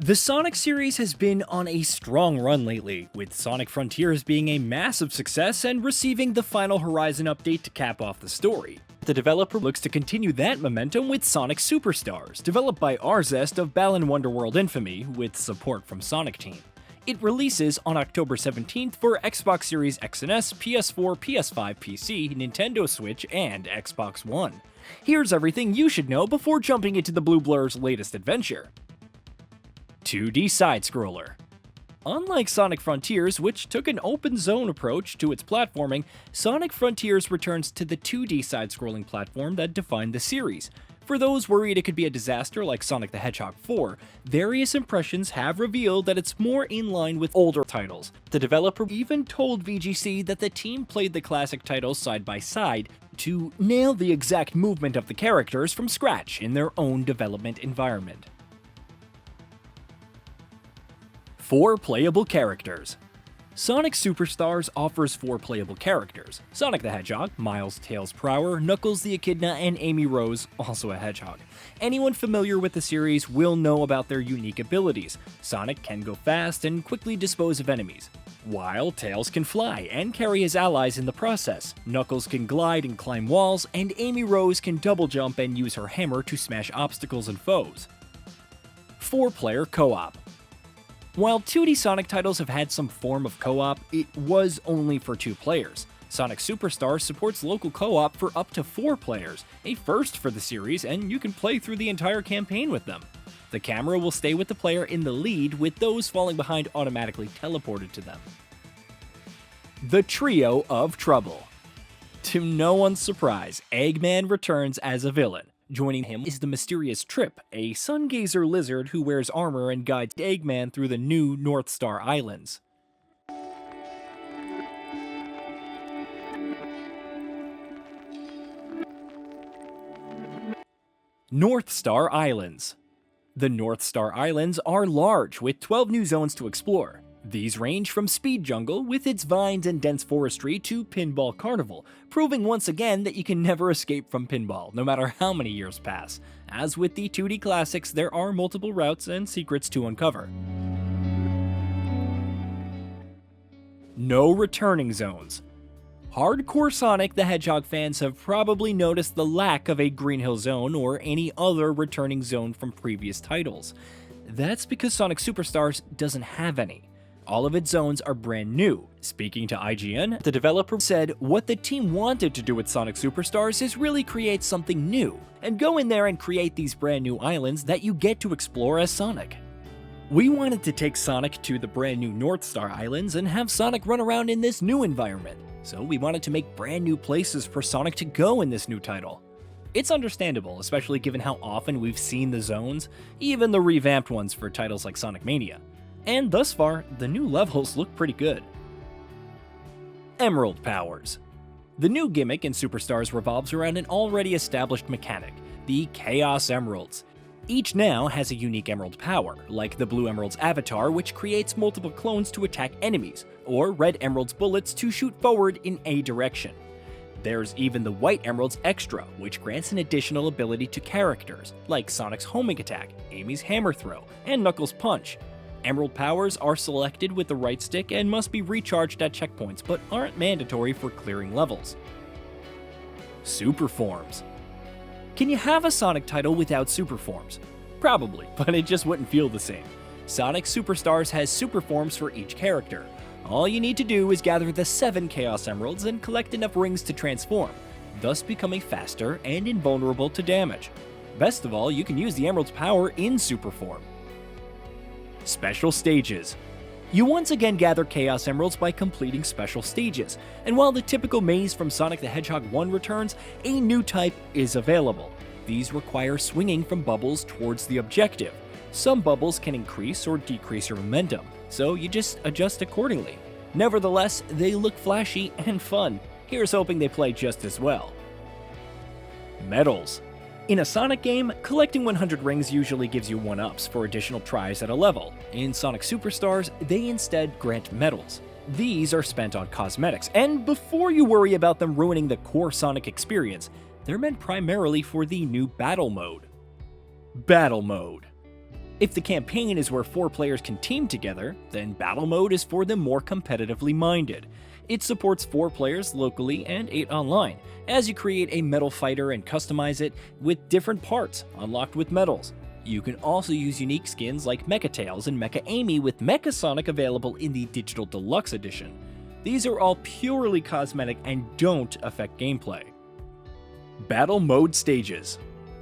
The Sonic series has been on a strong run lately, with Sonic Frontiers being a massive success and receiving the final Horizon update to cap off the story. The developer looks to continue that momentum with Sonic Superstars, developed by Arzest of Balan Wonderworld infamy, with support from Sonic Team. It releases on October 17th for Xbox Series X and S, PS4, PS5, PC, Nintendo Switch, and Xbox One. Here's everything you should know before jumping into the Blue Blur's latest adventure. 2D side-scroller. Unlike Sonic Frontiers, which took an open zone approach to its platforming, Sonic Frontiers returns to the 2D side-scrolling platform that defined the series. For those worried it could be a disaster like Sonic the Hedgehog 4, various impressions have revealed that it's more in line with older titles. The developer even told VGC that the team played the classic titles side by side to nail the exact movement of the characters from scratch in their own development environment. 4 playable characters. Sonic Superstars offers 4 playable characters: Sonic the Hedgehog, Miles Tails Prower, Knuckles the Echidna, and Amy Rose, also a hedgehog. Anyone familiar with the series will know about their unique abilities. Sonic can go fast and quickly dispose of enemies, while Tails can fly and carry his allies in the process. Knuckles can glide and climb walls, and Amy Rose can double jump and use her hammer to smash obstacles and foes. 4-player co-op. While 2D Sonic titles have had some form of co-op, it was only for 2 players. Sonic Superstars supports local co-op for up to 4 players, a first for the series, and you can play through the entire campaign with them. The camera will stay with the player in the lead, with those falling behind automatically teleported to them. The Trio of Trouble. To no one's surprise, Eggman returns as a villain. Joining him is the mysterious Trip, a sun-gazer lizard who wears armor and guides Eggman through the new NORTHSTAR Islands. NORTHSTAR Islands. The NORTHSTAR Islands are large, with 12 new zones to explore. These range from Speed Jungle, with its vines and dense forestry, to Pinball Carnival, proving once again that you can never escape from pinball, no matter how many years pass. As with the 2D classics, there are multiple routes and secrets to uncover. No returning zones. Hardcore Sonic the Hedgehog fans have probably noticed the lack of a Green Hill Zone or any other returning zone from previous titles. That's because Sonic Superstars doesn't have any. All of its zones are brand new. Speaking to IGN, the developer said what the team wanted to do with Sonic Superstars is really create something new, and go in there and create these brand new islands that you get to explore as Sonic. We wanted to take Sonic to the brand new NORTHSTAR Islands and have Sonic run around in this new environment, so we wanted to make brand new places for Sonic to go in this new title. It's understandable, especially given how often we've seen the zones, even the revamped ones for titles like Sonic Mania. And thus far, the new levels look pretty good. Emerald Powers. The new gimmick in Superstars revolves around an already established mechanic, the Chaos Emeralds. Each now has a unique emerald power, like the Blue Emerald's avatar, which creates multiple clones to attack enemies, or Red Emerald's bullets to shoot forward in a direction. There's even the White Emerald's Extra, which grants an additional ability to characters, like Sonic's homing attack, Amy's hammer throw, and Knuckles' punch. Emerald powers are selected with the right stick and must be recharged at checkpoints, but aren't mandatory for clearing levels. Super Forms. Can you have a Sonic title without super forms? Probably, but it just wouldn't feel the same. Sonic Superstars has super forms for each character. All you need to do is gather the 7 Chaos Emeralds and collect enough rings to transform, thus becoming faster and invulnerable to damage. Best of all, you can use the Emerald's power in super form. Special Stages. You once again gather Chaos Emeralds by completing special stages, and while the typical maze from Sonic the Hedgehog 1 returns, a new type is available. These require swinging from bubbles towards the objective. Some bubbles can increase or decrease your momentum, so you just adjust accordingly. Nevertheless, they look flashy and fun. Here's hoping they play just as well. Medals. In a Sonic game, collecting 100 rings usually gives you 1-ups for additional tries at a level. In Sonic Superstars, they instead grant medals. These are spent on cosmetics, and before you worry about them ruining the core Sonic experience, they're meant primarily for the new Battle Mode. Battle Mode. If the campaign is where 4 players can team together, then Battle Mode is for the more competitively minded. It supports 4 players locally and 8 online, as you create a metal fighter and customize it with different parts unlocked with medals. You can also use unique skins like Mecha Tails and Mecha Amy with Mecha Sonic available in the Digital Deluxe Edition. These are all purely cosmetic and don't affect gameplay. Battle Mode Stages.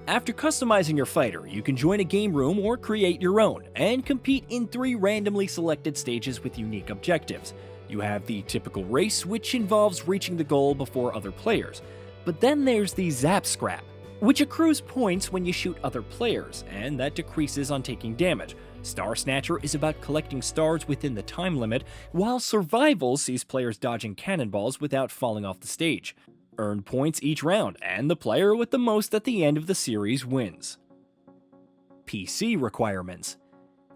After customizing your fighter, you can join a game room or create your own, and compete in 3 randomly selected stages with unique objectives. You have the typical race, which involves reaching the goal before other players. But then there's the Zap Scrap, which accrues points when you shoot other players, and that decreases on taking damage. Star Snatcher is about collecting stars within the time limit, while Survival sees players dodging cannonballs without falling off the stage. Earn points each round, and the player with the most at the end of the series wins. PC requirements.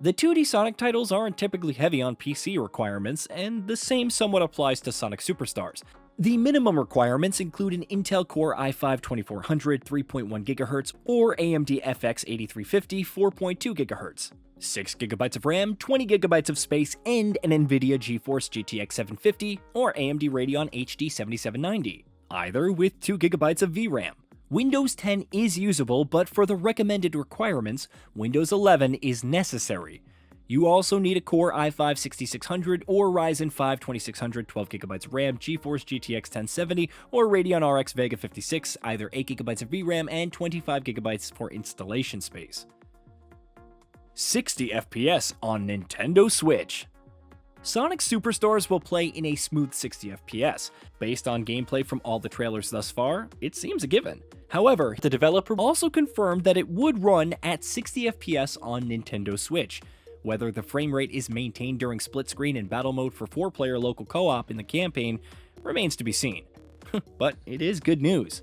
The 2D Sonic titles aren't typically heavy on PC requirements, and the same somewhat applies to Sonic Superstars. The minimum requirements include an Intel Core i5-2400 3.1 GHz or AMD FX 8350 4.2 GHz, 6 GB of RAM, 20 GB of space, and an NVIDIA GeForce GTX 750 or AMD Radeon HD 7790, either with 2 GB of VRAM. Windows 10 is usable, but for the recommended requirements, Windows 11 is necessary. You also need a Core i5-6600 or Ryzen 5 2600 12GB RAM, GeForce GTX 1070, or Radeon RX Vega 56, either 8GB of VRAM and 25GB for installation space. 60 FPS on Nintendo Switch. Sonic Superstars will play in a smooth 60 FPS. Based on gameplay from all the trailers thus far, it seems a given. However, the developer also confirmed that it would run at 60 FPS on Nintendo Switch. Whether the frame rate is maintained during split screen and battle mode for 4-player local co-op in the campaign remains to be seen. But it is good news.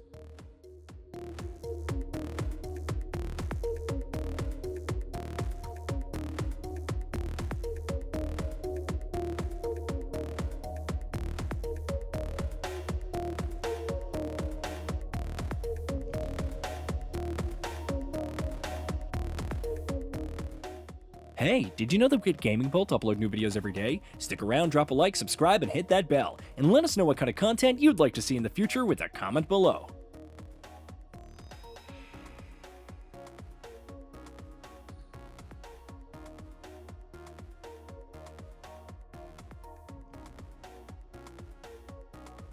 Hey, did you know that Get Gaming Bolt upload new videos every day? Stick around, drop a like, subscribe, and hit that bell. And let us know what kind of content you'd like to see in the future with a comment below.